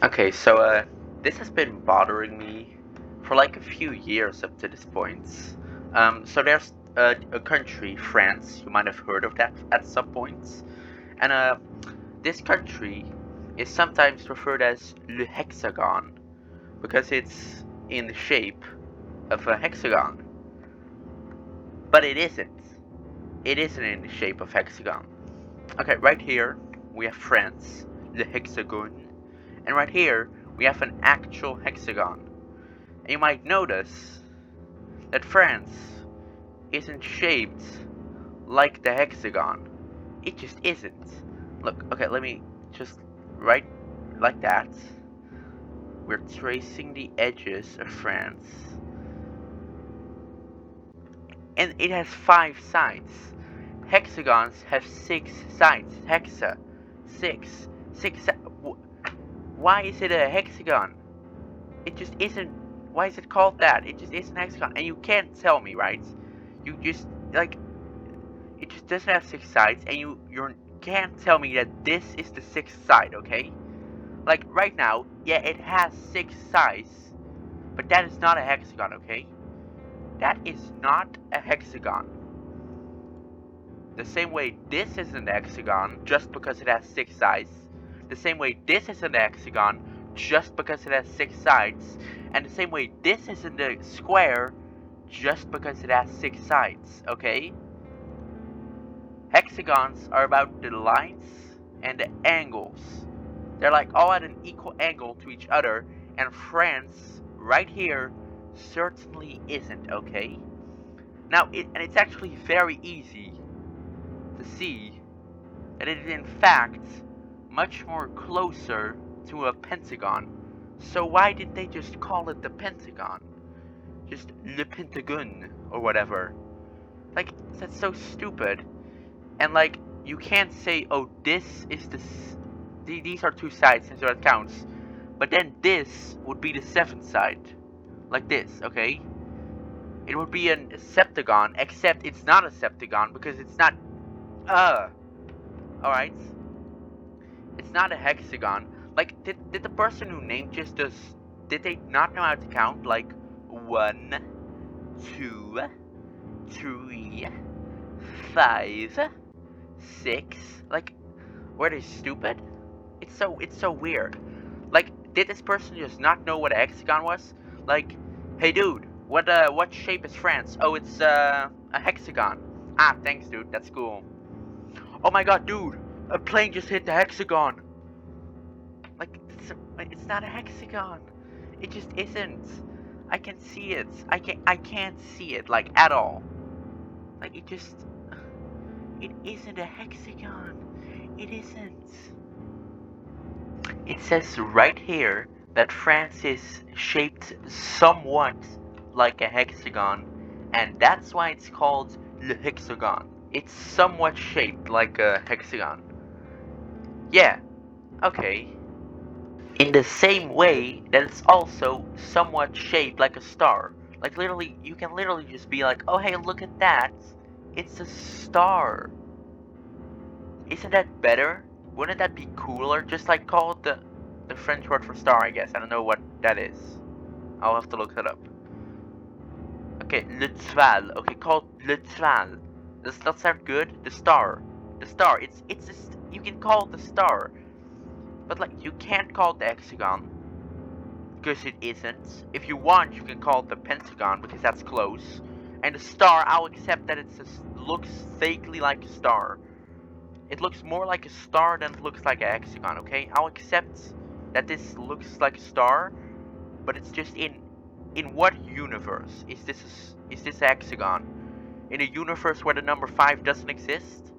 Okay, so this has been bothering me for like a few years up to this point. So there's a country, France. You might have heard of that at some point, and this country is sometimes referred as le Hexagon because it's in the shape of a hexagon, but it isn't. It isn't in the shape of hexagon. Okay, right here we have France, le Hexagon, and right here we have an actual hexagon. And you might notice that France isn't shaped like the hexagon. It just isn't. Look, okay, let me just write like that. We're tracing the edges of France. And it has 5 sides. Hexagons have 6 sides. Hexa. 6. 6. Why is it a hexagon? It just isn't. Why is it called that? It just isn't hexagon. And you can't tell me, right? You just, like, it just doesn't have 6 sides, and you can't tell me that this is the 6th side, okay? Like, right now, yeah, it has 6 sides, but that is not a hexagon, okay? That is not a hexagon. The same way this isn't a hexagon just because it has 6 sides. The same way this isn't a hexagon just because it has 6 sides. And the same way this isn't a square just because it has 6 sides, okay? Hexagons are about the lines and the angles. They're like all at an equal angle to each other, and France, right here, certainly isn't, okay? Now, it's actually very easy to see that it is in fact much more closer to a pentagon. So why did they just call it the Pentagon? Just le Pentagon or whatever. Like, that's so stupid. And like, you can't say, oh, this is these are 2 sides, so that counts. But then this would be the 7th side. Like this, okay? It would be a septagon, except it's not a septagon because it's not, alright? It's not a hexagon. Like, did the person who named just this, did they not know how to count? Like, 1, 2, 3, 5, 6. Like, were they stupid? It's so weird. Like, did this person just not know what a hexagon was? Like, hey dude, what shape is France? Oh, it's a hexagon. Ah, thanks dude, that's cool. Oh my god, dude, a plane just hit the hexagon. Like, it's not a hexagon. It just isn't. I can see it. I can't see it, like, at all. Like, it isn't a hexagon. It isn't. It says right here that France is shaped somewhat like a hexagon, and that's why it's called le hexagon. It's somewhat shaped like a hexagon. Yeah, okay. In the same way that it's also somewhat shaped like a star. Like, literally, you can literally just be like, oh hey, look at that. It's a star. Isn't that better? Wouldn't that be cooler? Just like call it the French word for star, I guess. I don't know what that is. I'll have to look that up. Okay, l'étoile. Okay, call it l'étoile. Does that sound good? The star. The star. It's just, you can call it the star. But like, you can't call it the hexagon because it isn't. If you want, you can call it the pentagon because that's close. And the star, I'll accept that it looks vaguely like a star. It looks more like a star than it looks like a hexagon, okay? I'll accept that this looks like a star, but it's just in what universe is this a hexagon? In a universe where the number 5 doesn't exist?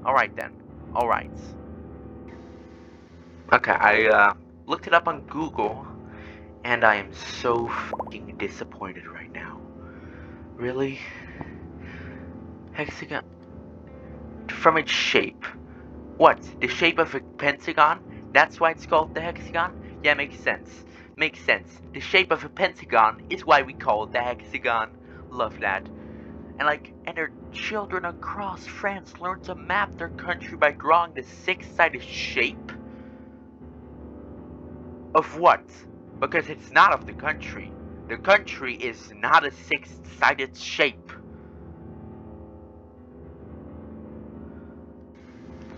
Alright then. Alright. Okay, I looked it up on Google, and I am so fucking disappointed right now. Really? Hexagon? From its shape. What? The shape of a pentagon? That's why it's called the hexagon? Yeah, makes sense. Makes sense. The shape of a pentagon is why we call it the hexagon. Love that. And their children across France learn to map their country by drawing the 6-sided shape? Of what? Because it's not of the country. The country is not a six-sided shape.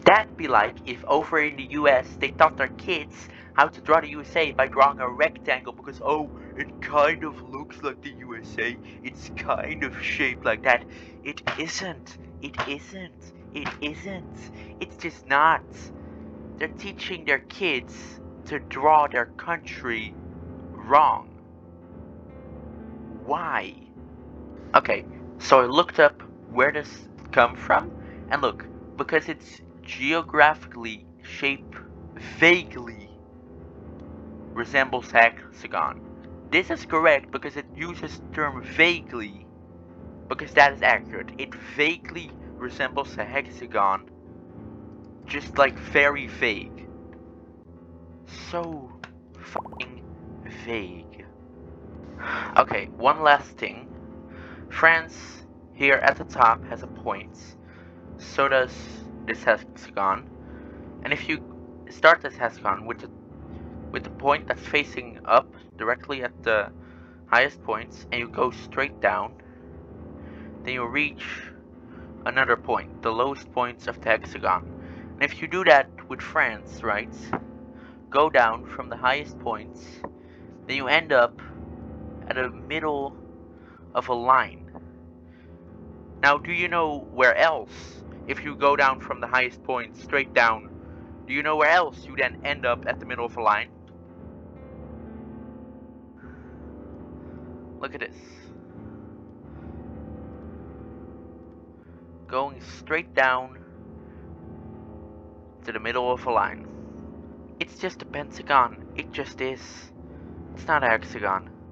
That'd be like if over in the US they taught their kids how to draw the USA by drawing a rectangle because, oh, it kind of looks like the USA. It's kind of shaped like that. It isn't. It isn't. It isn't. It's just not. They're teaching their kids to draw their country wrong. Why? Okay, so I looked up where this come from, and look, because it's geographically shaped vaguely resembles hexagon. This is correct because it uses the term vaguely, because that is accurate. It vaguely resembles a hexagon, just like very vague. So fucking vague. Okay, one last thing. France, here at the top, has a point. So does this hexagon. And if you start this hexagon with the point that's facing up directly at the highest points, and you go straight down, then you reach another point, the lowest points of the hexagon. And if you do that with France, right, go down from the highest points, then you end up at the middle of a line. Now, do you know where else, if you go down from the highest point straight down, do you know where else you then end up at the middle of a line? Look at this. Going straight down to the middle of a line. It's just a pentagon. It just is. It's not a hexagon.